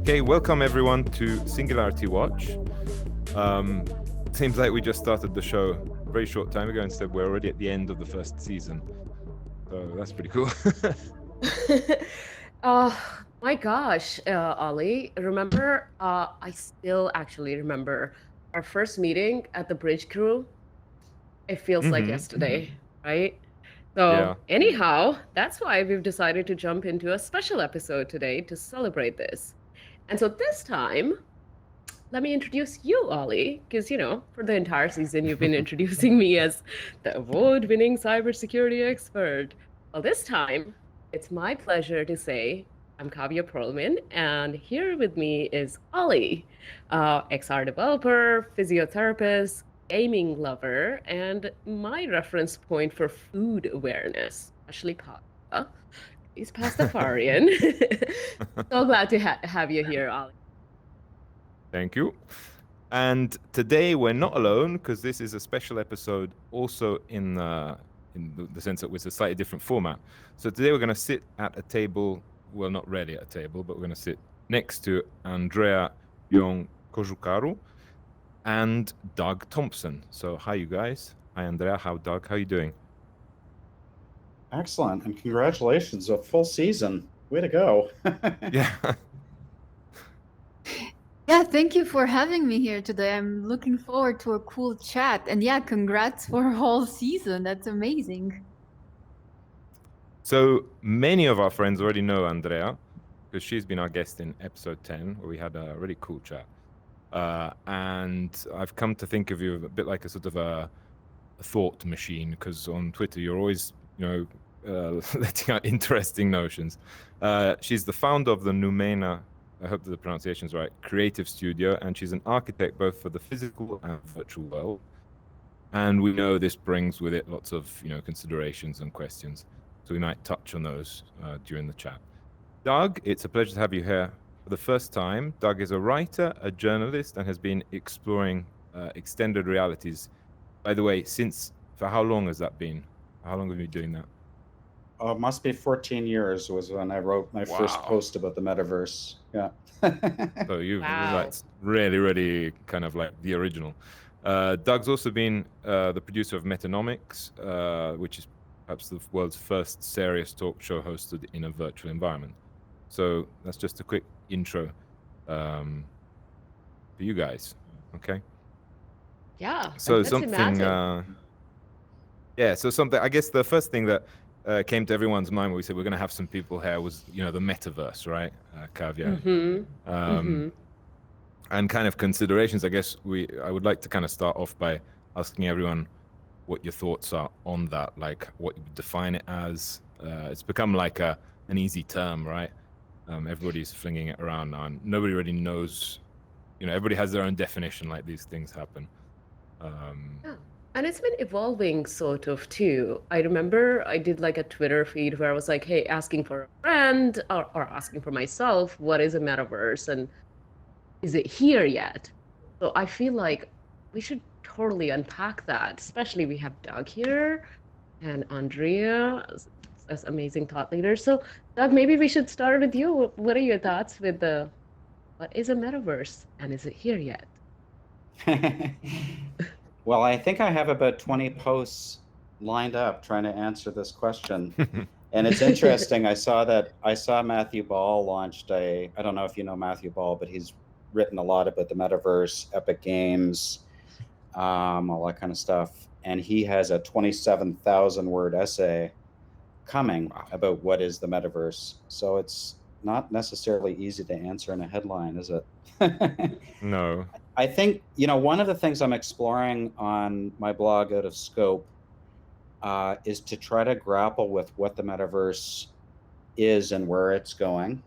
Okay, welcome everyone to Singularity Watch. Seems like we just started the show a very short time ago. Instead, we're already at the end of the first season. So that's pretty cool. My gosh, Ollie, remember, I still actually remember our first meeting at the Bridge Crew. It feels like yesterday, right? Yeah. So anyhow, that's why we've decided to jump into a special episode today to celebrate this. And so this time, let me introduce you, Ollie, because, for the entire season, you've been introducing me as the award-winning cybersecurity expert. Well, this time, it's my pleasure to say I'm Kavya Perlman, and here with me is Ollie, XR developer, physiotherapist, gaming lover, and my reference point for food awareness, especially pasta. He's pastafarian. So glad to have you here, Ollie. Thank you. And today we're not alone because this is a special episode also in the sense that it's a slightly different format. So today we're going to sit at a table, well, not really at a table, but we're going to sit next to Andreea Ion Cojocaru and Doug Thompson. So hi, you guys. Hi, Andrea. How Doug? How you doing? Excellent, and congratulations, a full season. Way to go. Yeah. Yeah, thank you for having me here today. I'm looking forward to a cool chat. And yeah, congrats for a whole season. That's amazing. So many of our friends already know Andrea because she's been our guest in episode 10, where we had a really cool chat. And I've come to think of you a bit like a sort of a thought machine, because on Twitter you're always, letting out interesting notions. She's the founder of the NUMENA, I hope that the pronunciation is right, creative studio, and she's an architect both for the physical and virtual world. And we know this brings with it lots of considerations and questions. So we might touch on those during the chat. Doug, it's a pleasure to have you here for the first time. Doug is a writer, a journalist, and has been exploring extended realities. By the way, for how long has that been? How long have you been doing that? Must be 14 years was when I wrote my first post about the metaverse. Yeah. So that's really kind of like the original. Doug's also been the producer of Metanomics, which is perhaps the world's first serious talk show hosted in a virtual environment. So that's just a quick intro for you guys. Okay. Yeah. So let's something. imagine. So something. I guess the first thing that came to everyone's mind when we said we're going to have some people here was the metaverse, right, Kavya? And kind of considerations. I guess I would like to kind of start off by asking everyone what your thoughts are on that, like what you would define it as. It's become like an easy term, right? Everybody's flinging it around now, and nobody really knows. Everybody has their own definition. Like these things happen. Yeah. And it's been evolving sort of too. I remember I did like a Twitter feed where I was like, hey, asking for a friend or asking for myself, what is a metaverse and is it here yet? So I feel like we should totally unpack that, especially we have Doug here and Andrea as amazing thought leaders. So Doug, maybe we should start with you. What are your thoughts with what is a metaverse and is it here yet? Well, I think I have about 20 posts lined up trying to answer this question. And it's interesting. I saw Matthew Ball launched I don't know if you know Matthew Ball, but he's written a lot about the metaverse, Epic Games, all that kind of stuff. And he has a 27,000 word essay coming about what is the metaverse. So it's not necessarily easy to answer in a headline, is it? No. I think, one of the things I'm exploring on my blog Out of Scope is to try to grapple with what the metaverse is and where it's going.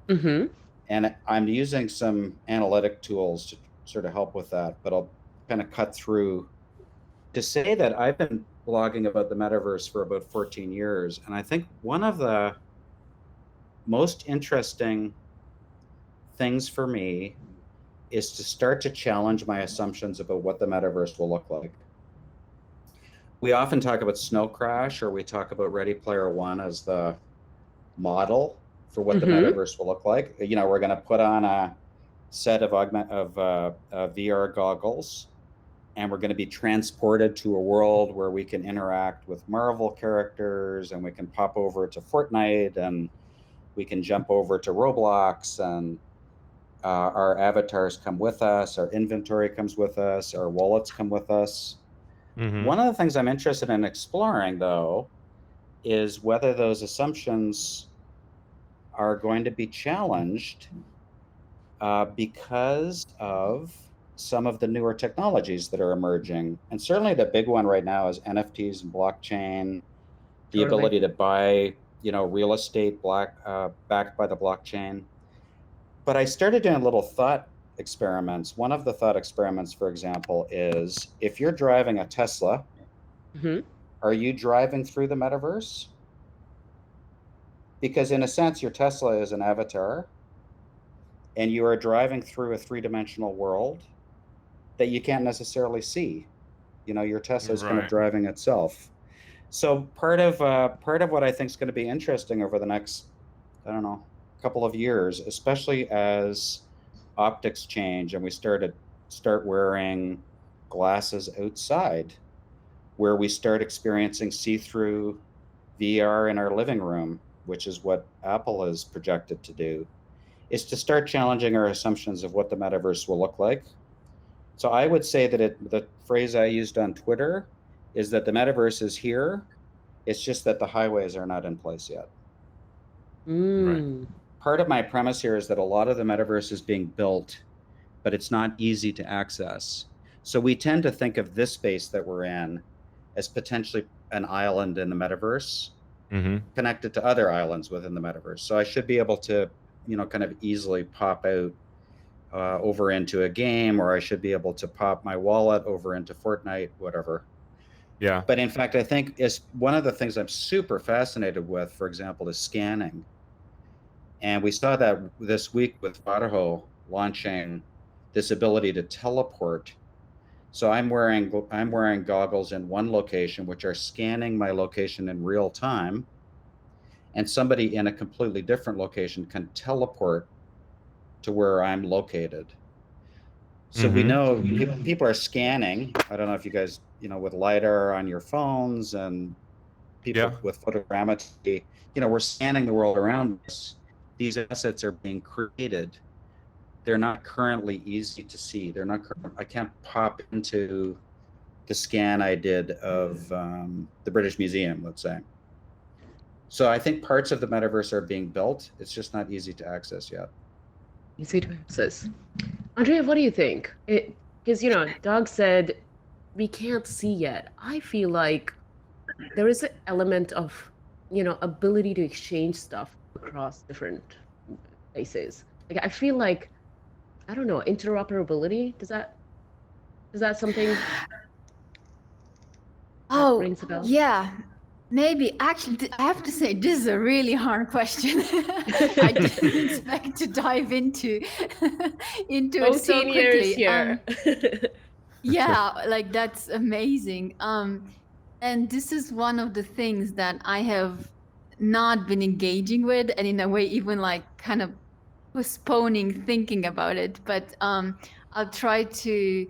And I'm using some analytic tools to sort of help with that, but I'll kind of cut through to say that I've been blogging about the metaverse for about 14 years. And I think one of the most interesting things for me is to start to challenge my assumptions about what the metaverse will look like. We often talk about Snow Crash, or we talk about Ready Player One as the model for what the metaverse will look like. You know, we're going to put on a set of VR goggles, and we're going to be transported to a world where we can interact with Marvel characters, and we can pop over to Fortnite, and we can jump over to Roblox, and our avatars come with us, our inventory comes with us, our wallets come with us. One of the things I'm interested in exploring, though, is whether those assumptions are going to be challenged because of some of the newer technologies that are emerging. And certainly the big one right now is NFTs and blockchain, the ability to buy, you know, real estate backed by the blockchain. But I started doing little thought experiments. One of the thought experiments, for example, is if you're driving a Tesla, are you driving through the metaverse? Because in a sense, your Tesla is an avatar, and you are driving through a three-dimensional world that you can't necessarily see. You know, your Tesla is kind of driving itself. So part of what I think is going to be interesting over the next, I don't know, couple of years, especially as optics change and we start wearing glasses outside, where we start experiencing see-through VR in our living room, which is what Apple is projected to do, is to start challenging our assumptions of what the metaverse will look like. So I would say that the phrase I used on Twitter is that the metaverse is here. It's just that the highways are not in place yet. Right. Part of my premise here is that a lot of the metaverse is being built, but it's not easy to access. So we tend to think of this space that we're in as potentially an island in the metaverse, connected to other islands within the metaverse. So I should be able to, you know, kind of easily pop out over into a game, or I should be able to pop my wallet over into Fortnite, whatever. Yeah. But in fact, I think is one of the things I'm super fascinated with, for example, is scanning. And we saw that this week with Varaho launching this ability to teleport. So I'm wearing goggles in one location, which are scanning my location in real time, and somebody in a completely different location can teleport to where I'm located. So we know people are scanning. I don't know if you guys, you know, with LiDAR on your phones and people with photogrammetry, you know, we're scanning the world around us. These assets are being created. They're not currently easy to see. They're not. I can't pop into the scan I did of the British Museum, let's say. So I think parts of the metaverse are being built. It's just not easy to access yet. Easy to access. Andreea, what do you think? Because, you know, Doug said we can't see yet. I feel like there is an element of, you know, ability to exchange stuff across different places. Like, I feel like, I don't know, interoperability, is that something that rings a bell? Yeah, maybe. Actually, I have to say, this is a really hard question. I didn't expect to dive into it so quickly. Here. Yeah, like that's amazing. And this is one of the things that I have not been engaging with, and in a way even like kind of postponing thinking about it. But I'll try to,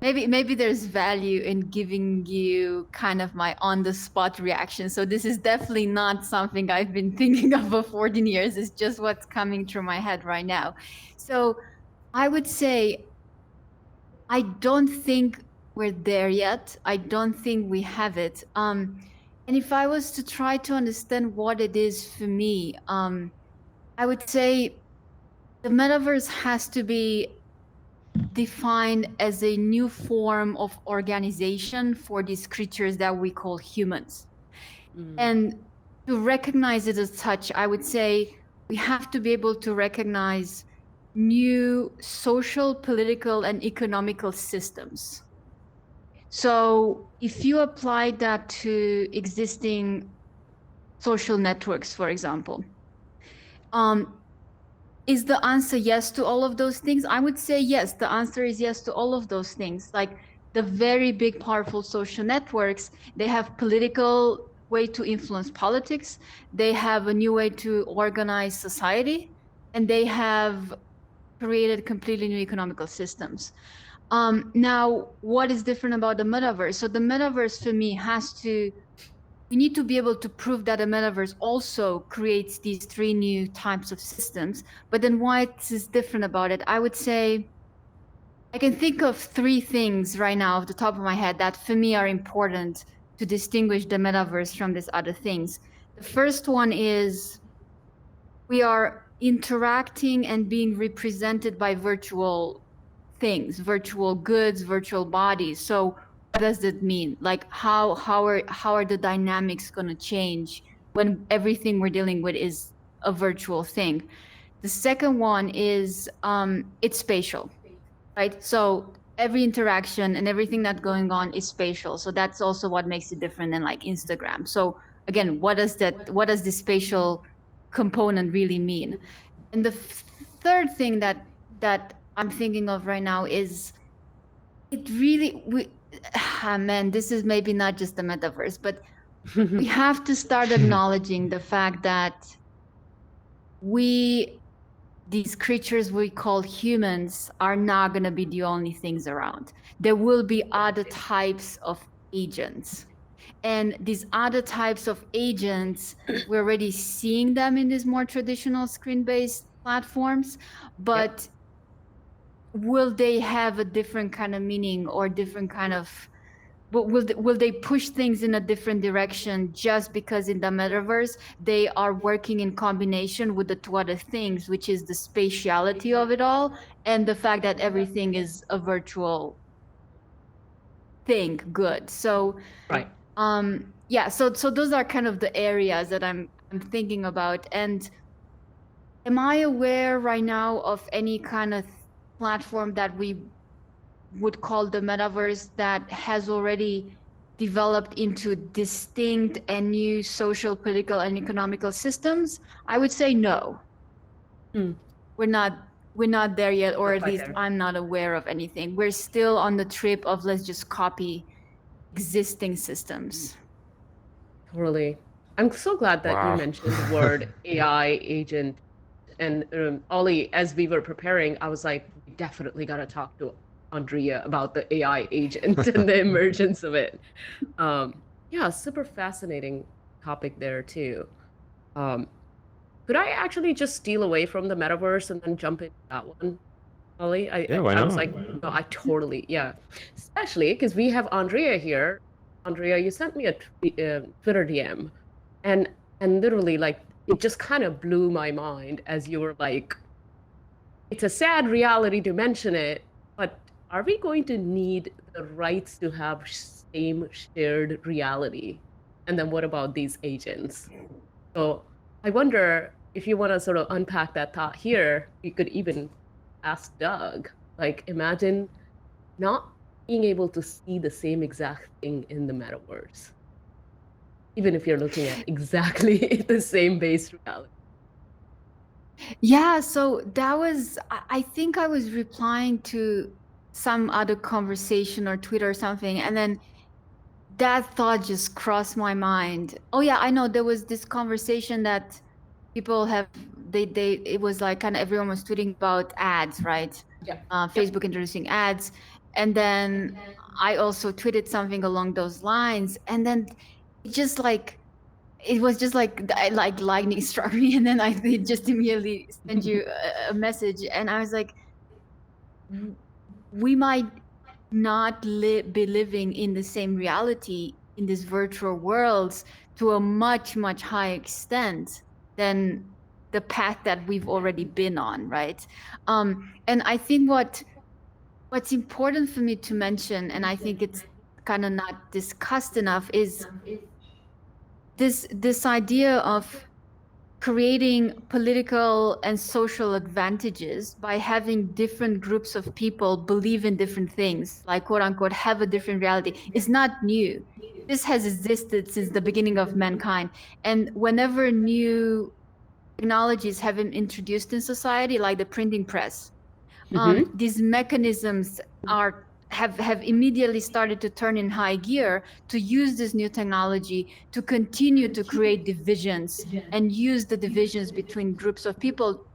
maybe there's value in giving you kind of my on-the-spot reaction. So this is definitely not something I've been thinking of for 14 years. It's just what's coming through my head right now. So I would say, I don't think we're there yet. I don't think we have it. And if I was to try to understand what it is for me, I would say the metaverse has to be defined as a new form of organization for these creatures that we call humans. And to recognize it as such, I would say we have to be able to recognize new social, political, and economical systems. So if you apply that to existing social networks, for example, is the answer yes to all of those things? I would say yes. The answer is yes to all of those things. Like the very big, powerful social networks, they have political way to influence politics. They have a new way to organize society, and they have created completely new economical systems. Now, what is different about the metaverse? So the metaverse for me we need to be able to prove that the metaverse also creates these three new types of systems. But then what is different about it? I would say I can think of three things right now off the top of my head that for me are important to distinguish the metaverse from these other things. The first one is we are interacting and being represented by virtual things, virtual goods, virtual bodies. So what does that mean? Like how are the dynamics going to change when everything we're dealing with is a virtual thing? The second one is it's spatial, right? So every interaction and everything that's going on is spatial. So that's also what makes it different than like Instagram. So again, what does the spatial component really mean? And the third thing that I'm thinking of right now is it really man, this is maybe not just the metaverse, but we have to start acknowledging the fact that these creatures we call humans are not going to be the only things around. There will be other types of agents. And these other types of agents, we're already seeing them in these more traditional screen-based platforms, but will they have a different kind of meaning or different kind of, will they push things in a different direction just because in the metaverse they are working in combination with the two other things, which is the spatiality of it all and the fact that everything is a virtual thing, good. So Right. yeah, so those are kind of the areas that I'm thinking about. And am I aware right now of any kind of platform that we would call the metaverse that has already developed into distinct and new social, political, and economical systems? I would say no. We're not there yet, or at least I'm not aware of anything. We're still on the trip of let's just copy existing systems. Totally. I'm so glad that you mentioned the word AI agent. And Ollie, as we were preparing, I was like, we definitely got to talk to Andreea about the AI agent and the emergence of it. Yeah, super fascinating topic there too. Could I actually just steal away from the metaverse and then jump into that one, Ollie? Yeah, why I was not? like, no, I totally, yeah. Especially because we have Andreea here. Andreea, you sent me a Twitter DM, and literally, like, it just kind of blew my mind as you were like, it's a sad reality to mention it, but are we going to need the rights to have same shared reality? And then what about these agents? So I wonder if you want to sort of unpack that thought here, you could even ask Doug, like, imagine not being able to see the same exact thing in the metaverse, even if you're looking at exactly the same base reality. Yeah, so that was, I think I was replying to some other conversation or Twitter or something, and then that thought just crossed my mind. Oh yeah, I know there was this conversation that people have, it was like kind of everyone was tweeting about ads, right? Yeah. Facebook introducing ads. And then I also tweeted something along those lines. And then it was just like lightning struck me. And then I just immediately sent you a message. And I was like, we might not be living in the same reality in these virtual worlds to a much, much higher extent than the path that we've already been on, right? And I think what's important for me to mention, and I think it's kind of not discussed enough, is this idea of creating political and social advantages by having different groups of people believe in different things, like quote unquote have a different reality, is not new. This has existed since the beginning of mankind. And whenever new technologies have been introduced in society, like the printing press, these mechanisms have immediately started to turn in high gear to use this new technology to continue to create divisions and use the divisions between groups of people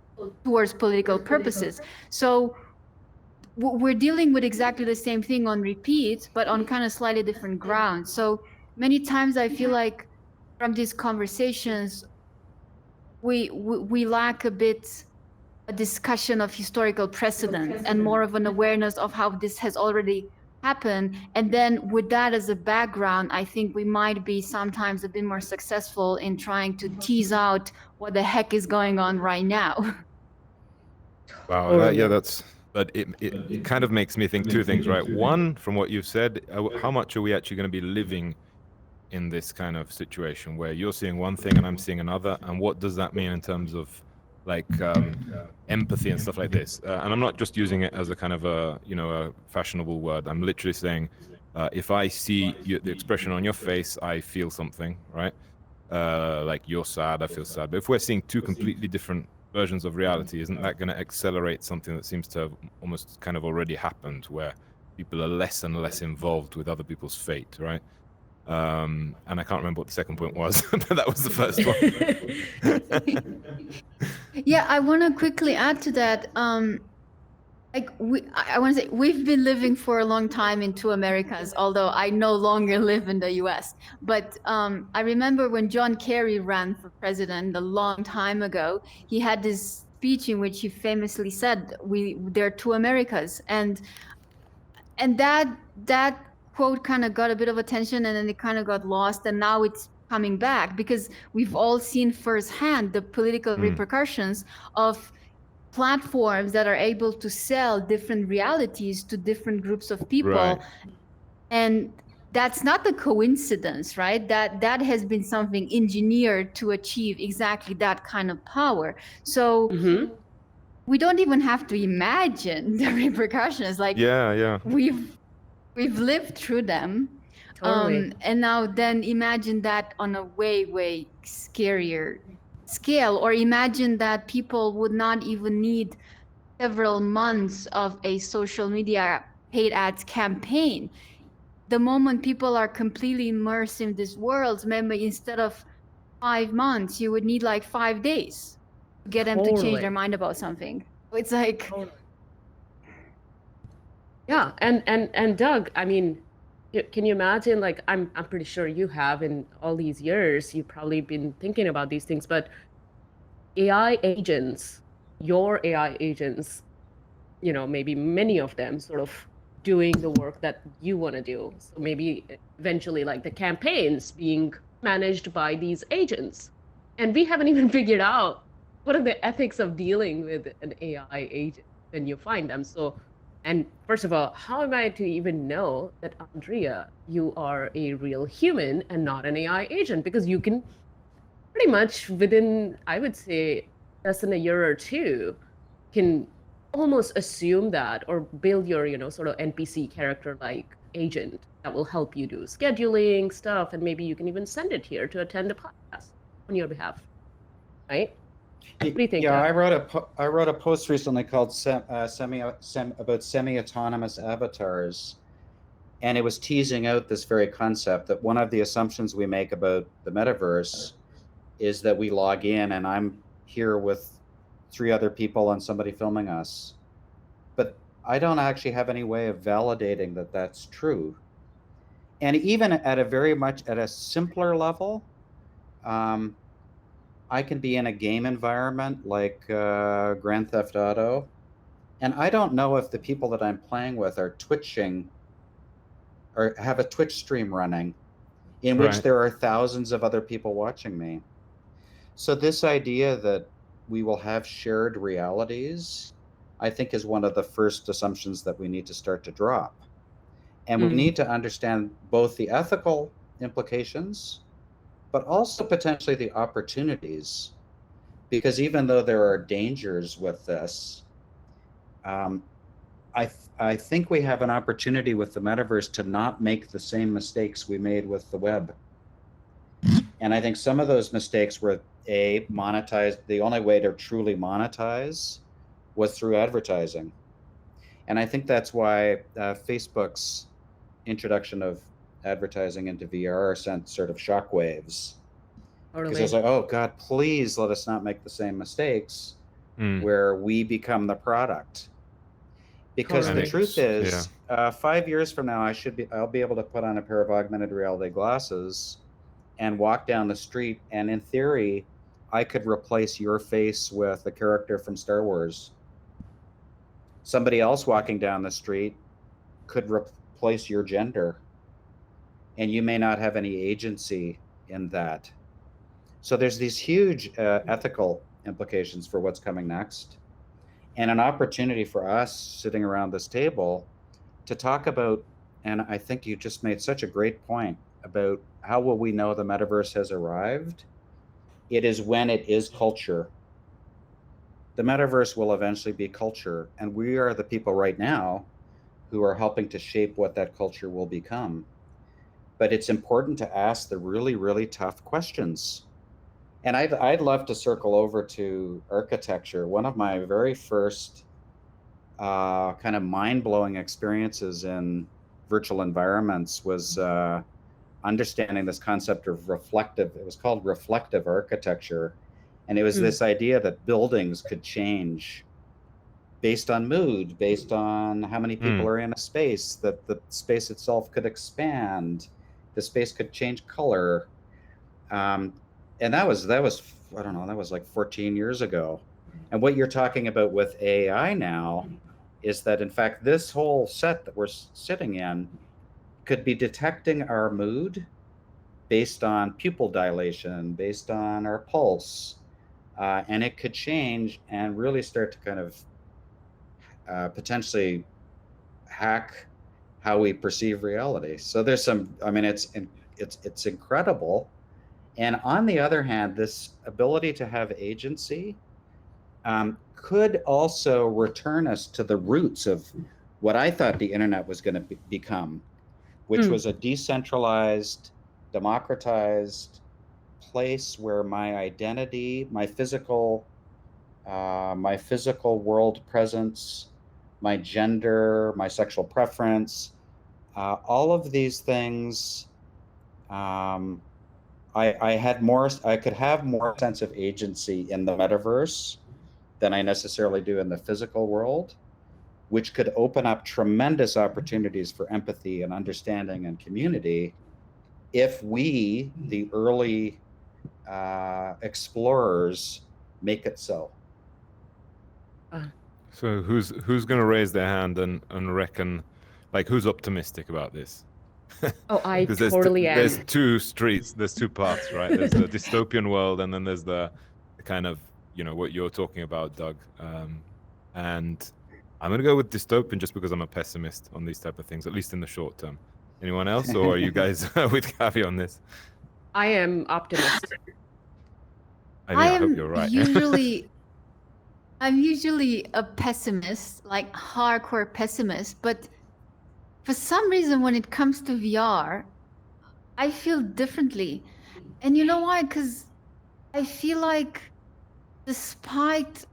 towards political purposes. So we're dealing with exactly the same thing on repeat, but on kind of slightly different grounds. So many times I feel like from these conversations, we lack a bit a discussion of historical precedent and more of an awareness of how this has already happened. And then with that as a background, I think we might be sometimes a bit more successful in trying to tease out what the heck is going on right now. Wow, yeah, but it kind of makes me think two things, right? One, from what you've said, how much are we actually going to be living in this kind of situation where you're seeing one thing and I'm seeing another, and what does that mean in terms of like empathy and stuff like this? And I'm not just using it as a kind of a fashionable word. I'm literally saying, if I see the expression on your face, I feel something, right? Like you're sad, I feel sad. But if we're seeing two completely different versions of reality, isn't that going to accelerate something that seems to have almost kind of already happened, where people are less and less involved with other people's fate, right? And I can't remember what the second point was, but that was the first one. Yeah, I want to quickly add to that. I want to say we've been living for a long time in two Americas, although I no longer live in the US. But I remember when John Kerry ran for president a long time ago, he had this speech in which he famously said, there are two Americas. And that quote kind of got a bit of attention, and then it kind of got lost, and now it's coming back because we've all seen firsthand the political repercussions of platforms that are able to sell different realities to different groups of people. Right. And that's not a coincidence, right? That has been something engineered to achieve exactly that kind of power. So we don't even have to imagine the repercussions. Like, yeah, we've lived through them. Totally. And now then imagine that on a way scarier scale, or imagine that people would not even need several months of a social media paid ads campaign. The moment people are completely immersed in this world, maybe instead of 5 months, you would need like 5 days to get them to change Totally. their mind about something. It's like, Yeah, and Doug, I mean, can you imagine, like, I'm pretty sure you have in all these years, you've probably been thinking about these things, but AI agents, your AI agents, maybe many of them sort of doing the work that you want to do. So maybe eventually like the campaigns being managed by these agents. And we haven't even figured out what are the ethics of dealing with an AI agent when you find them. So, and first of all, how am I to even know that, Andreea, you are a real human and not an AI agent? Because you can pretty much within, I would say, less than a year or two, can almost assume that or build your, sort of NPC character-like agent that will help you do scheduling stuff, and maybe you can even send it here to attend a podcast on your behalf, right? What do you think? Yeah, I wrote a post recently called about semi-autonomous avatars, and it was teasing out this very concept that one of the assumptions we make about the metaverse is that we log in and I'm here with 3 other people and somebody filming us. But I don't actually have any way of validating that that's true. And even at a simpler level, I can be in a game environment like Grand Theft Auto, and I don't know if the people that I'm playing with are twitching or have a Twitch stream running in which there are thousands of other people watching me. So this idea that we will have shared realities, I think, is one of the first assumptions that we need to start to drop. And we need to understand both the ethical implications, but also potentially the opportunities. Because even though there are dangers with this, I think we have an opportunity with the metaverse to not make the same mistakes we made with the web. And I think some of those mistakes were monetized. The only way to truly monetize was through advertising. And I think that's why Facebook's introduction of advertising into VR sent sort of shockwaves. Because I was like, oh God, please let us not make the same mistakes where we become the product. Because the truth is, 5 years from now, I'll be able to put on a pair of augmented reality glasses and walk down the street, and in theory, I could replace your face with a character from Star Wars. Somebody else walking down the street could replace your gender, and you may not have any agency in that. So there's these huge ethical implications for what's coming next, and an opportunity for us sitting around this table to talk about, and I think you just made such a great point about how will we know the metaverse has arrived? It is when it is culture. The metaverse will eventually be culture, and we are the people right now who are helping to shape what that culture will become. But it's important to ask the really, really tough questions. And I'd love to circle over to architecture. One of my very first kind of mind-blowing experiences in virtual environments was understanding this concept of it was called reflective architecture. And it was this idea that buildings could change based on mood, based on how many people are in a space, that the space itself could expand, the space could change color. And that was, I don't know, that was like 14 years ago. And what you're talking about with AI now is that, in fact, this whole set that we're sitting in could be detecting our mood based on pupil dilation, based on our pulse, and it could change and really start to kind of potentially hack how we perceive reality. So there's some, I mean, it's incredible. And on the other hand, this ability to have agency could also return us to the roots of what I thought the internet was going to become, which was a decentralized, democratized place where my identity, my physical world presence, my gender, my sexual preference, all of these things, I could have more sense of agency in the metaverse than I necessarily do in the physical world, which could open up tremendous opportunities for empathy and understanding and community if we, the early explorers, make it so. So who's going to raise their hand and reckon, like, who's optimistic about this? Oh, I totally am. There's two streets, there's two paths, right? There's the dystopian world, and then there's the kind of, you know, what you're talking about, Doug. And I'm going to go with dystopian just because I'm a pessimist on these type of things, at least in the short term. Anyone else, or are you guys with Kavi on this? I am optimistic. I hope you're right. I'm usually a pessimist, like hardcore pessimist, but for some reason when it comes to VR, I feel differently. And you know why? Because I feel like despite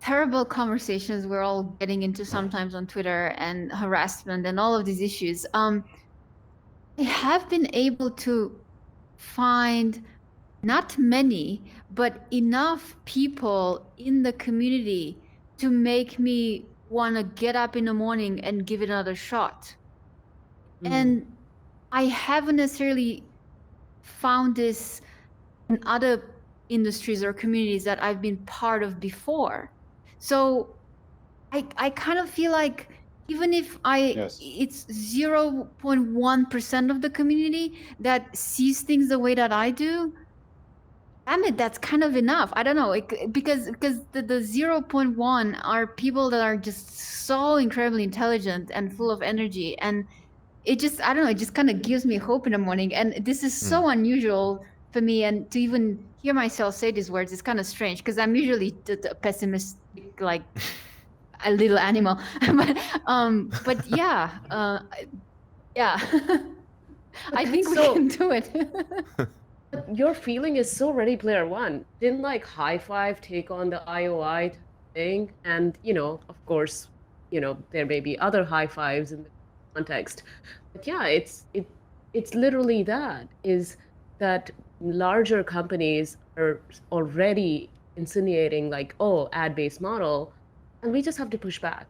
terrible conversations we're all getting into sometimes on Twitter and harassment and all of these issues, I have been able to find not many, but enough people in the community to make me want to get up in the morning and give it another shot. And I haven't necessarily found this in other industries or communities that I've been part of before. So I kind of feel like even if it's 0.1% of the community that sees things the way that I do, damn it, that's kind of enough. I don't know, because the 0.1 are people that are just so incredibly intelligent and full of energy, and it just, I don't know, it just kind of gives me hope in the morning. And this is so unusual for me, and to even hear myself say these words is kind of strange because I'm usually the pessimistic, like a little animal. But yeah, yeah. I think we can do it. Your feeling is so Ready Player One. Didn't like High Five take on the IOI thing? And, you know, of course, there may be other high fives in the context. But yeah, it's literally that, is that larger companies are already insinuating like, oh, ad-based model, and we just have to push back.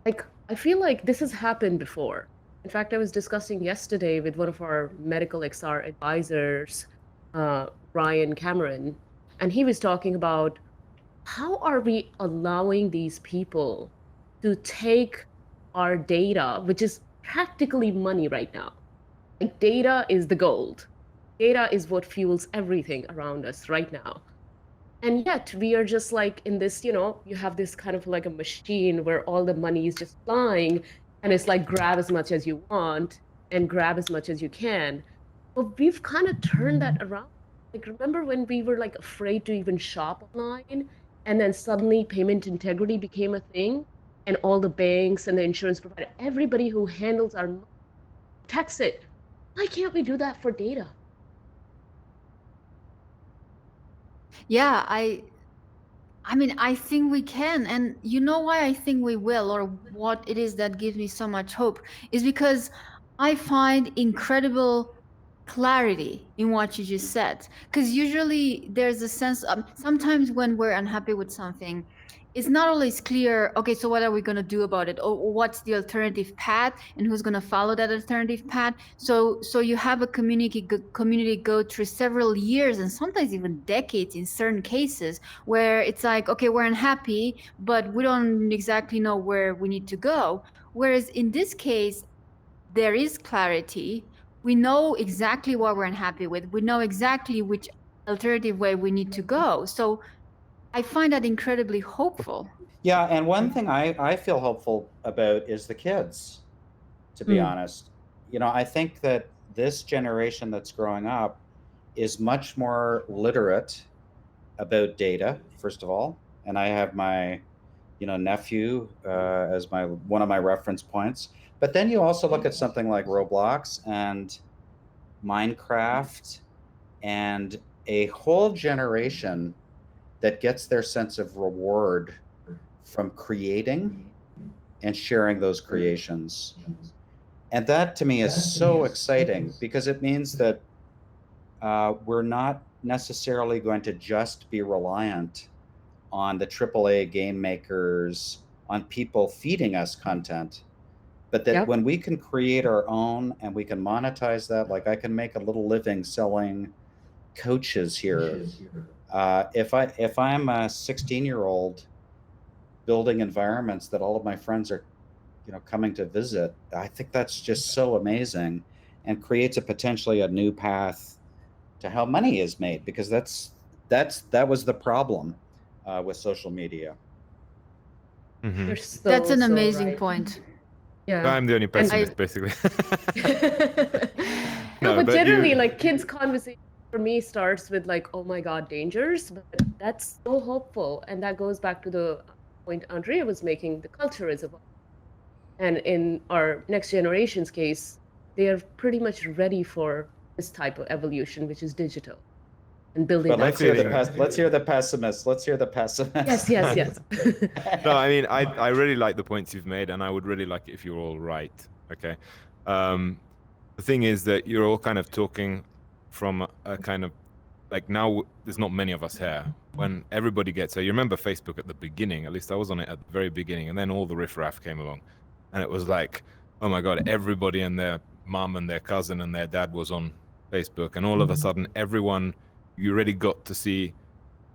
Like, I feel like this has happened before. In fact, I was discussing yesterday with one of our medical XR advisors, Ryan Cameron, and he was talking about how are we allowing these people to take our data, which is practically money right now. Like, data is the gold. Data is what fuels everything around us right now. And yet we are just like in this, you have this kind of like a machine where all the money is just flying, and it's like grab as much as you want and grab as much as you can. But we've kind of turned that around. Like, remember when we were like afraid to even shop online, and then suddenly payment integrity became a thing, and all the banks and the insurance provider, everybody who handles our money protects it. Why can't we do that for data? Yeah, I mean, I think we can. And you know why I think we will, or what it is that gives me so much hope, is because I find incredible clarity in what you just said. Because usually there's a sense sometimes when we're unhappy with something, it's not always clear, okay, so what are we going to do about it? Or what's the alternative path, and who's going to follow that alternative path? So you have a community go through several years and sometimes even decades in certain cases where it's like, okay, we're unhappy, but we don't exactly know where we need to go. Whereas in this case, there is clarity. We know exactly what we're unhappy with. We know exactly which alternative way we need to go. So I find that incredibly hopeful. Yeah, and one thing I feel hopeful about is the kids, to be honest. I think that this generation that's growing up is much more literate about data, first of all. And I have my, nephew as one of my reference points. But then you also look at something like Roblox and Minecraft and a whole generation that gets their sense of reward from creating and sharing those creations. And that to me is so exciting, because it means that we're not necessarily going to just be reliant on the AAA game makers, on people feeding us content, but that when we can create our own and we can monetize that, like I can make a little living selling coaches here. If I'm a 16-year-old building environments that all of my friends are, coming to visit, I think that's just so amazing, and creates potentially a new path to how money is made, because that was the problem with social media. Mm-hmm. That's an amazing point. Yeah, I'm the only pessimist, basically. No, but generally, like, kids' conversation for me starts with like, oh my God, dangers, but that's so hopeful. And that goes back to the point Andrea was making, the culture is evolving. And in our next generation's case, they are pretty much ready for this type of evolution, which is digital. And building. But let's hear the pessimist. Let's hear the pessimist. Yes. No, I mean, I really like the points you've made, and I would really like it if you're all right. Okay. The thing is that you're all kind of talking from a kind of, like, now there's not many of us here. When everybody gets here, you remember Facebook at the beginning, at least I was on it at the very beginning, and then all the riffraff came along. And it was like, oh my God, everybody and their mom and their cousin and their dad was on Facebook. And all of a sudden, everyone, you really got to see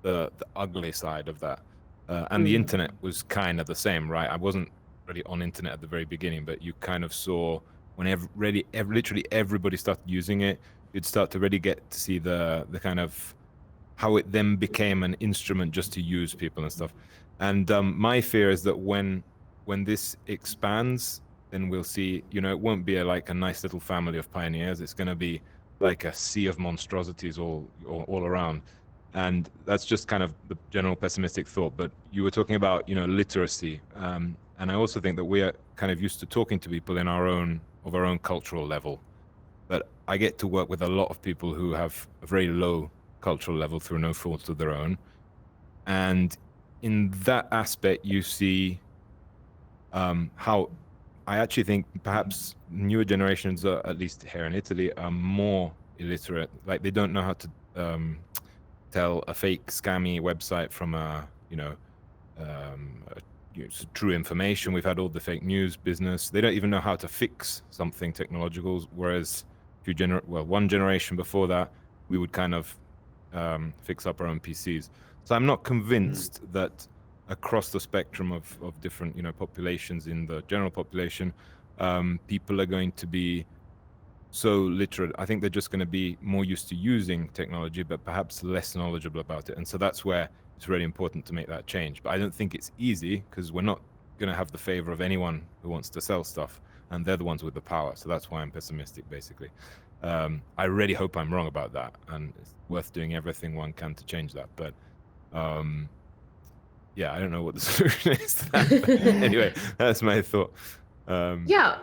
the ugly side of that. And the internet was kind of the same, right? I wasn't really on internet at the very beginning, but you kind of saw when literally everybody started using it, you'd start to really get to see the kind of how it then became an instrument just to use people and stuff. And my fear is that when this expands, then we'll see, it won't be like a nice little family of pioneers. It's going to be like a sea of monstrosities all around. And that's just kind of the general pessimistic thought. But you were talking about, literacy. And I also think that we are kind of used to talking to people of our own cultural level. But I get to work with a lot of people who have a very low cultural level through no fault of their own. And in that aspect, you see how I actually think perhaps newer generations, at least here in Italy, are more illiterate. Like they don't know how to tell a fake scammy website from a true information. We've had all the fake news business. They don't even know how to fix something technological. Whereas one generation before that, we would kind of fix up our own PCs. So I'm not convinced that across the spectrum of different populations in the general population, people are going to be so literate. I think they're just going to be more used to using technology, but perhaps less knowledgeable about it. And so that's where it's really important to make that change. But I don't think it's easy, because we're not going to have the favor of anyone who wants to sell stuff, and they're the ones with the power. So that's why I'm pessimistic, basically. I really hope I'm wrong about that, and it's worth doing everything one can to change that. But yeah, I don't know what the solution is to that. But anyway, that's my thought. Yeah.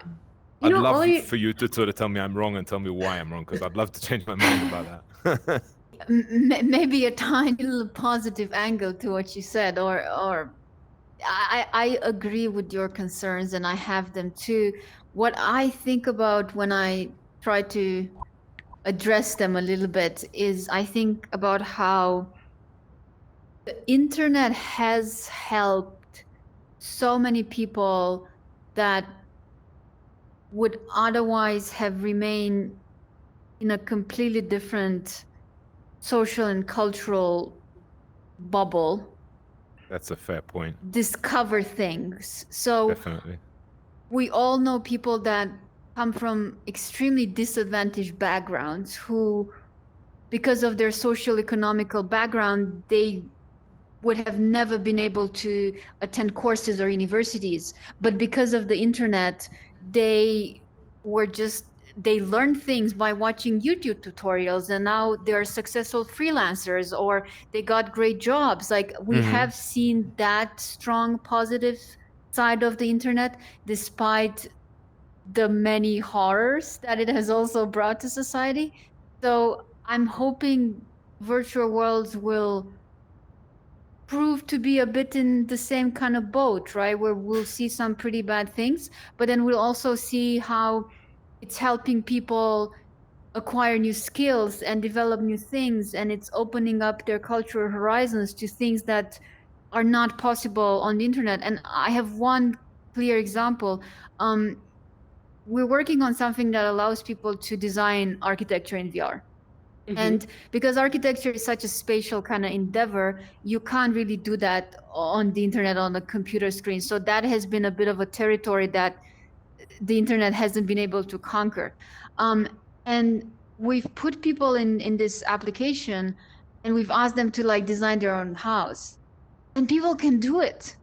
I'd love for you to sort of tell me I'm wrong and tell me why I'm wrong, because I'd love to change my mind about that. Maybe a tiny little positive angle to what you said, or I agree with your concerns, and I have them too. What I think about when I try to address them a little bit is I think about how the internet has helped so many people that would otherwise have remained in a completely different social and cultural bubble. That's a fair point. Discover things. So Definitely. We all know people that come from extremely disadvantaged backgrounds who, because of their social economical background, they would have never been able to attend courses or universities. But because of the internet, they learned things by watching YouTube tutorials, and now they're successful freelancers, or they got great jobs. Like we have seen that strong positive side of the internet, despite the many horrors that it has also brought to society. So I'm hoping virtual worlds will prove to be a bit in the same kind of boat, right? Where we'll see some pretty bad things, but then we'll also see how it's helping people acquire new skills and develop new things, and it's opening up their cultural horizons to things that are not possible on the internet. And I have one clear example. We're working on something that allows people to design architecture in VR. And because architecture is such a spatial kind of endeavor, you can't really do that on the internet, on the computer screen. So that has been a bit of a territory that the internet hasn't been able to conquer. And we've put people in this application, and we've asked them to like design their own house, and people can do it.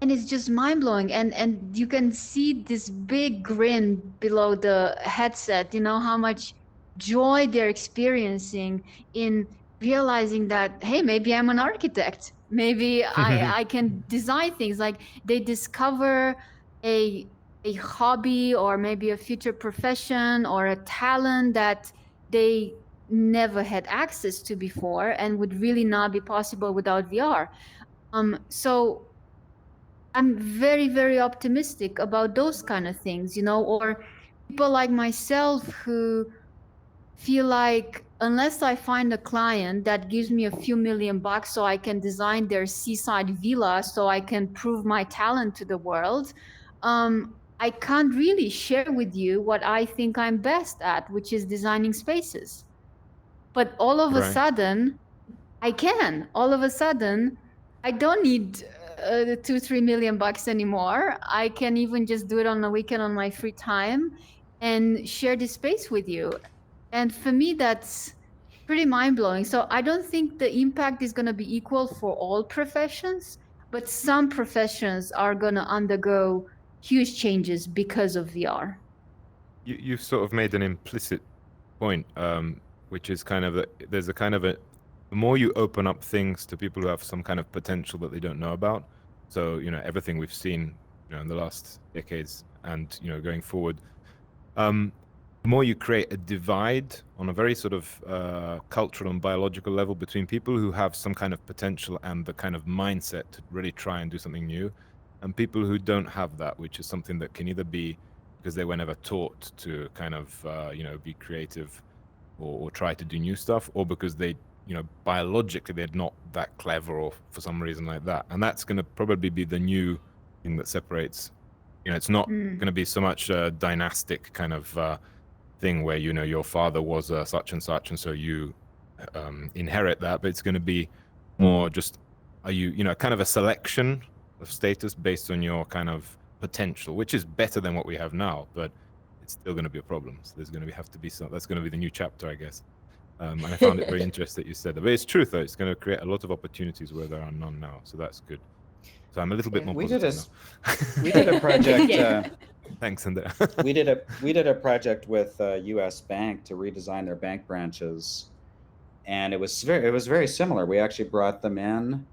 And it's just mind-blowing. And you can see this big grin below the headset, you know, how much joy they're experiencing in realizing that, hey, maybe I'm an architect. Maybe I can design things. Like they discover a hobby, or maybe a future profession, or a talent that they never had access to before and would really not be possible without VR. So I'm very, very optimistic about those kind of things, you know, or people like myself who feel like unless I find a client that gives me a few $1,000,000 so I can design their seaside villa, so I can prove my talent to the world, I can't really share with you what I think I'm best at, which is designing spaces. But all of a sudden, I can. All of a sudden, I don't need $2-3 million anymore. I can even just do it on the weekend on my free time and share this space with you. And for me, that's pretty mind-blowing. So I don't think the impact is going to be equal for all professions, but some professions are going to undergo huge changes because of VR. You've sort of made an implicit point, which is kind of that there's a kind of the more you open up things to people who have some kind of potential that they don't know about. So, you know, everything we've seen, you know, in the last decades and, you know, going forward, the more you create a divide on a very sort of cultural and biological level between people who have some kind of potential and the kind of mindset to really try and do something new, and people who don't have that, which is something that can either be because they were never taught to kind of be creative or try to do new stuff, or because they biologically they're not that clever, or for some reason like that. And that's going to probably be the new thing that separates. It's not going to be so much a dynastic kind of thing where your father was such and such, and so you inherit that, but it's going to be more just are you kind of a selection of status based on your kind of potential, which is better than what we have now, but it's still going to be a problem. So there's going to have to be some. That's going to be the new chapter, I guess. And I found it very interesting that you said that. But it's true, though. It's going to create a lot of opportunities where there are none now. So that's good. So I'm a little bit more positive now. We did a project. Thanks, Andreea. we did a project with U.S. Bank to redesign their bank branches, and it was very similar. We actually brought them in,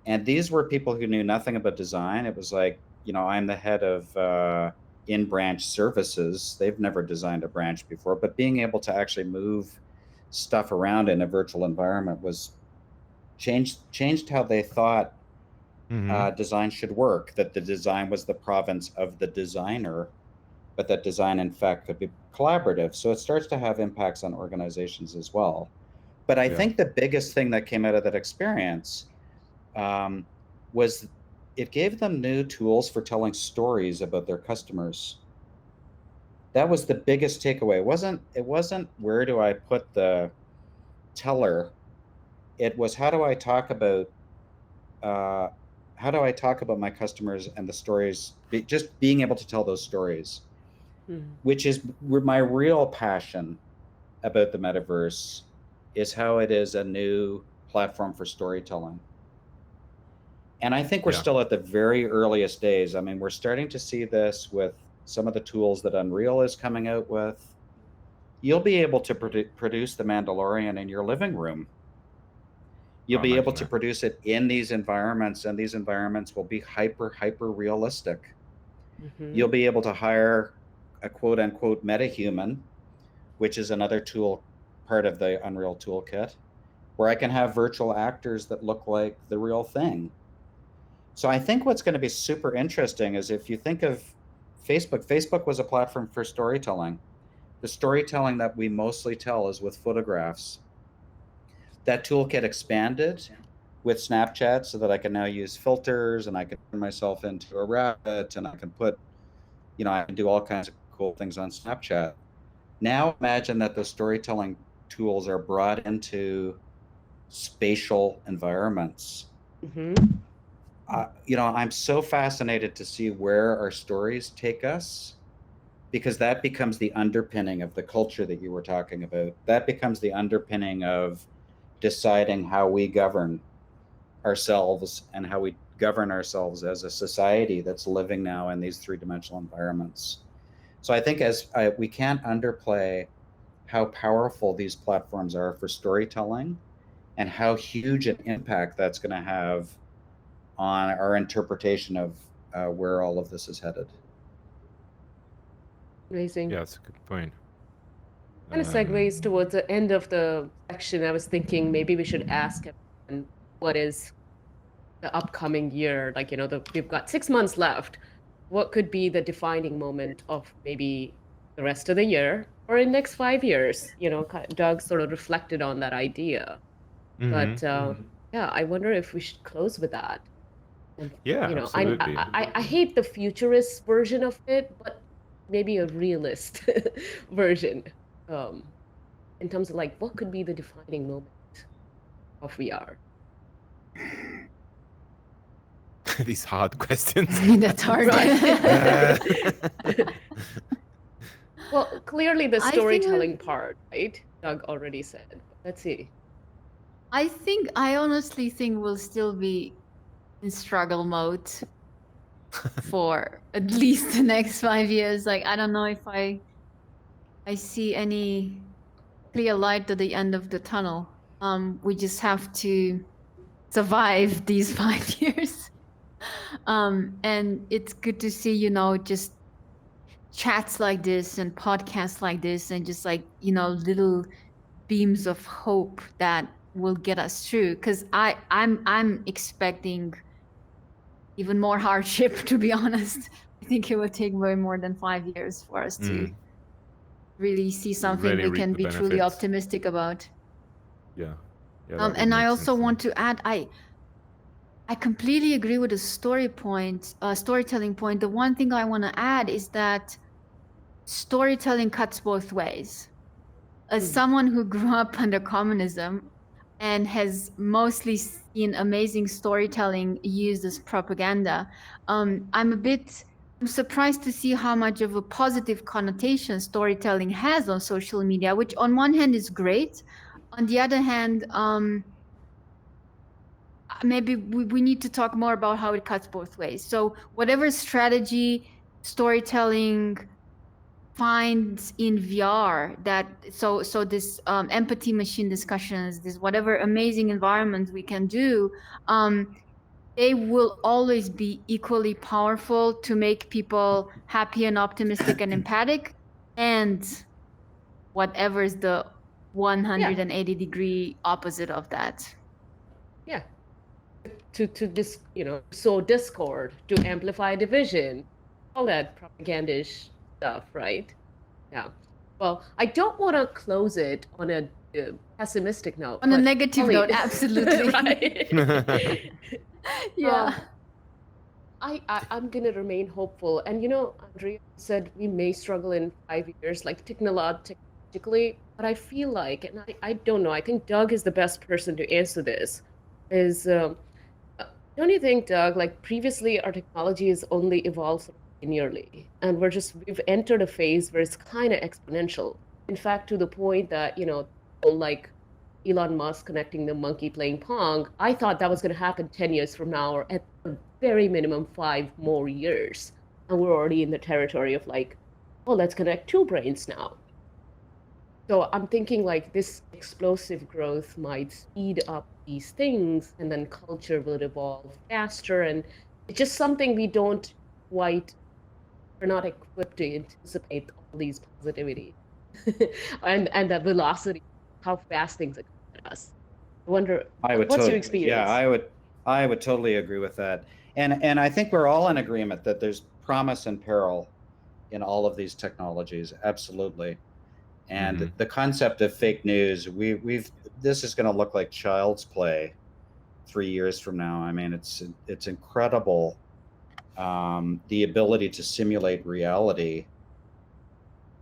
and these were people who knew nothing about design. It was like, I'm the head of in-branch services. They've never designed a branch before, but being able to actually move stuff around in a virtual environment was changed how they thought design should work, that the design was the province of the designer, but that design in fact could be collaborative. So it starts to have impacts on organizations as well. But I think the biggest thing that came out of that experience was it gave them new tools for telling stories about their customers. That was the biggest takeaway. It wasn't where do I put the teller? It was how do I talk about my customers and the stories, just being able to tell those stories, which is my real passion about the metaverse, is how it is a new platform for storytelling. And I think we're still at the very earliest days. I mean, we're starting to see this with some of the tools that Unreal is coming out with. You'll be able to produce The Mandalorian in your living room. You'll be able to produce it in these environments, and these environments will be hyper realistic. You'll be able to hire a quote unquote metahuman, which is another tool, part of the Unreal toolkit, where I can have virtual actors that look like the real thing. So I think what's going to be super interesting is if you think of Facebook was a platform for storytelling. The storytelling that we mostly tell is with photographs. That toolkit expanded with Snapchat so that I can now use filters, and I can turn myself into a rabbit, and I can put, I can do all kinds of cool things on Snapchat. Now imagine that the storytelling tools are brought into spatial environments. I'm so fascinated to see where our stories take us, because that becomes the underpinning of the culture that you were talking about. That becomes the underpinning of deciding how we govern ourselves and how we govern ourselves as a society that's living now in these three-dimensional environments. So I think we can't underplay how powerful these platforms are for storytelling and how huge an impact that's going to have on our interpretation of where all of this is headed. Amazing. Yeah, that's a good point. Kind of segues towards the end of the section. I was thinking maybe we should ask everyone what is the upcoming year, like, we've got 6 months left. What could be the defining moment of maybe the rest of the year or in next 5 years? Doug sort of reflected on that idea. But I wonder if we should close with that. And, absolutely. I hate the futurist version of it, but maybe a realist version. In terms of like, what could be the defining moment of VR? These hard questions. That's hard. Well, clearly the storytelling part, right? Doug already said. Let's see. I honestly think we'll still be in struggle mode for at least the next 5 years. Like, I don't know if I see any clear light at the end of the tunnel. We just have to survive these 5 years. And it's good to see, just chats like this and podcasts like this, and just like, little beams of hope that will get us through. Because I'm expecting even more hardship, to be honest. I think it will take way more than 5 years for us to really see something Really we reap can the be truly benefits. optimistic about. Yeah. Yeah, that would And I make also sense to want me. to add, I completely agree with the storytelling point. The one thing I want to add is that storytelling cuts both ways. As someone who grew up under communism and has mostly seen amazing storytelling used as propaganda, I'm surprised to see how much of a positive connotation storytelling has on social media, which on one hand is great. On the other hand, maybe we need to talk more about how it cuts both ways. So whatever strategy storytelling finds in VR, that so this empathy machine discussions, this whatever amazing environments we can do, they will always be equally powerful to make people happy and optimistic and empathic, and whatever is the 180-degree opposite of that. Yeah. To sow discord, to amplify division, all that propagandish stuff, right? Yeah. Well, I don't want to close it on a pessimistic note. On a but negative Ollie- note, absolutely. right. Yeah. I'm gonna remain hopeful. And Andrea said we may struggle in 5 years, like technologically, but I feel like, and I don't know, I think Doug is the best person to answer this, is don't you think, Doug, like previously our technology has only evolved sort of linearly, and we've entered a phase where it's kind of exponential. In fact, to the point that, like Elon Musk connecting the monkey playing Pong, I thought that was going to happen 10 years from now, or at the very minimum 5 more years. And we're already in the territory of like, oh, let's connect 2 brains now. So I'm thinking like this explosive growth might speed up these things, and then culture will evolve faster. And it's just something we don't we're not equipped to anticipate all these positivity and the velocity, how fast things are coming at us. I wonder, what's your experience? Yeah, I would totally agree with that. And I think we're all in agreement that there's promise and peril in all of these technologies. Absolutely. And the concept of fake news, this is going to look like child's play 3 years from now. I mean, it's incredible, the ability to simulate reality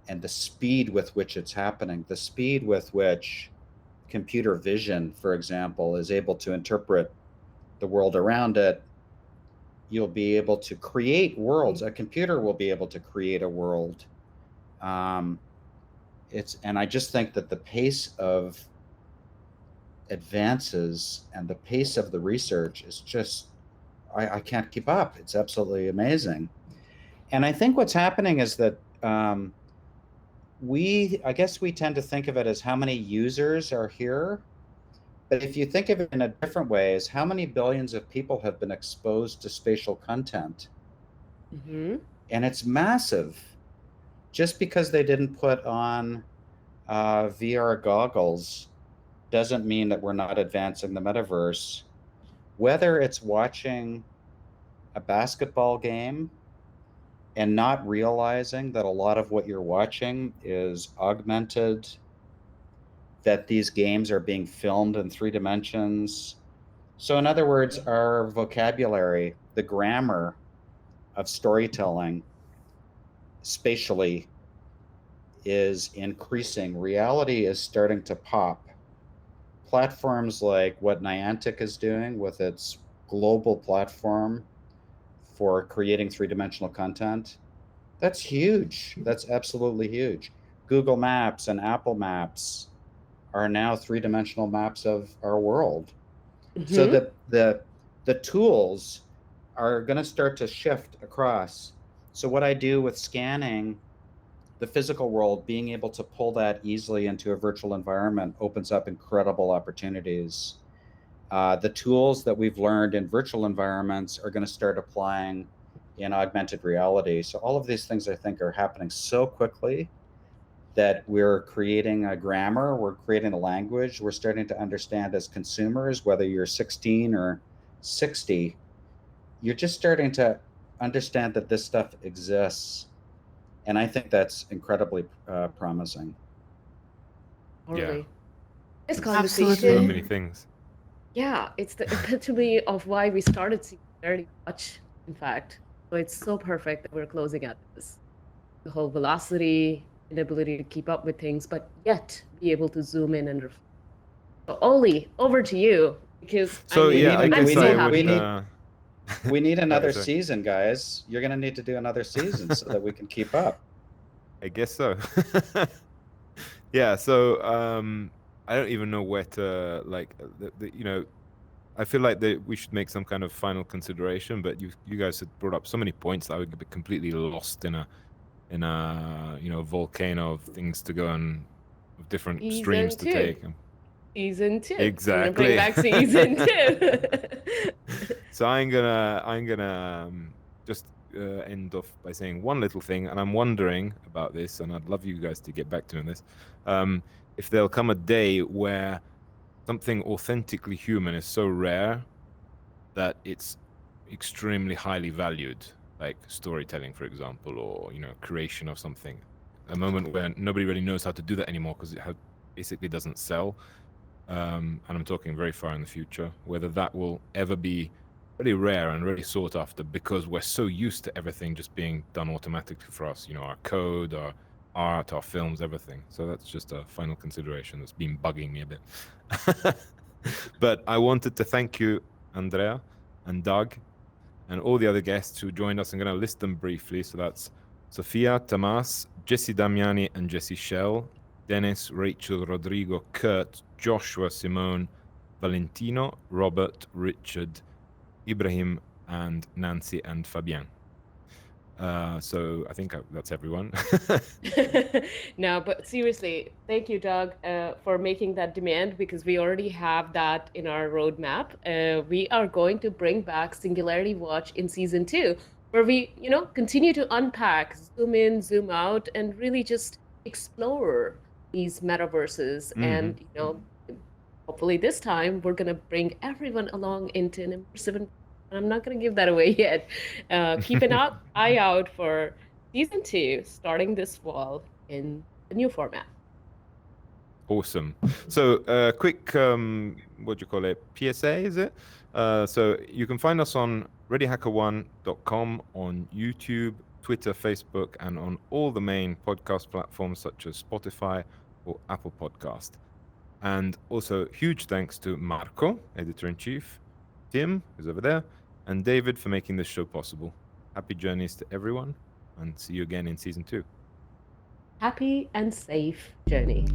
and the speed with which it's happening, the speed with which computer vision, for example, is able to interpret the world around it. You'll be able to create worlds. A computer will be able to create a world. And I just think that the pace of advances and the pace of the research is just, I can't keep up. It's absolutely amazing. And I think what's happening is that I guess we tend to think of it as how many users are here. But if you think of it in a different way, is how many billions of people have been exposed to spatial content. And it's massive. Just because they didn't put on VR goggles doesn't mean that we're not advancing the metaverse. Whether it's watching a basketball game and not realizing that a lot of what you're watching is augmented, that these games are being filmed in 3 dimensions. So in other words, our vocabulary, the grammar of storytelling spatially is increasing. Reality is starting to pop. Platforms like what Niantic is doing with its global platform for creating 3-dimensional content, that's huge. That's absolutely huge. Google Maps and Apple Maps are now 3-dimensional maps of our world. So the tools are going to start to shift across. So what I do with scanning the physical world, being able to pull that easily into a virtual environment opens up incredible opportunities. The tools that we've learned in virtual environments are going to start applying in augmented reality. So all of these things, I think, are happening so quickly that we're creating a grammar, we're creating a language, we're starting to understand as consumers, whether you're 16 or 60, you're just starting to understand that this stuff exists, and I think that's incredibly promising. Totally. This Absolutely. So many conversation, things. yeah, it's the epitome of why we started Singularity Watch, in fact. So it's so perfect that we're closing at this. The whole velocity, inability to keep up with things, but yet be able to zoom in and reflect. So Oli, over to you, because So yeah, I I'm guess so I happy. would. We need another sorry. season, guys. You're going to need to do another season so that we can keep up. I guess so. Yeah. So I don't even know where to like. You know, I feel like that we should make some kind of final consideration. But you guys had brought up so many points that I would be completely lost in a you know, volcano of things to go and of different streams to take. Season 2. Exactly. We're gonna bring back season 2. So I'm gonna just end off by saying one little thing, and I'm wondering about this, and I'd love you guys to get back to me on this. If there'll come a day where something authentically human is so rare that it's extremely highly valued, like storytelling, for example, or, you know, creation of something. A moment where nobody really knows how to do that anymore because it basically doesn't sell. And I'm talking very far in the future, whether that will ever be really rare and really sought after because we're so used to everything just being done automatically for us, you know, our code, our art, our films, everything. So that's just a final consideration that's been bugging me a bit. But I wanted to thank you, Andrea and Doug, and all the other guests who joined us. I'm going to list them briefly. So that's Sofia, Tomas, Jesse Damiani and Jesse Shell, Dennis, Rachel, Rodrigo, Kurt, Joshua, Simone, Valentino, Robert, Richard, Ibrahim, and Nancy and Fabien. So I think that's everyone. No, but seriously, thank you, Doug, for making that demand, because we already have that in our roadmap. We are going to bring back Singularity Watch in season 2, where we, you know, continue to unpack, zoom in, zoom out, and really just explore these metaverses. And, you know, hopefully this time we're going to bring everyone along into an immersive environment. I'm not going to give that away yet. Keep an eye out for season 2 starting this fall in the new format. Awesome. So quick, what do you call it? PSA, is it? So you can find us on readyhacker1.com, on YouTube, Twitter, Facebook, and on all the main podcast platforms such as Spotify or Apple Podcast. And also huge thanks to Marco, editor-in-chief, Tim, who's over there, and David for making this show possible. Happy journeys to everyone, and see you again in season 2. Happy and safe journey.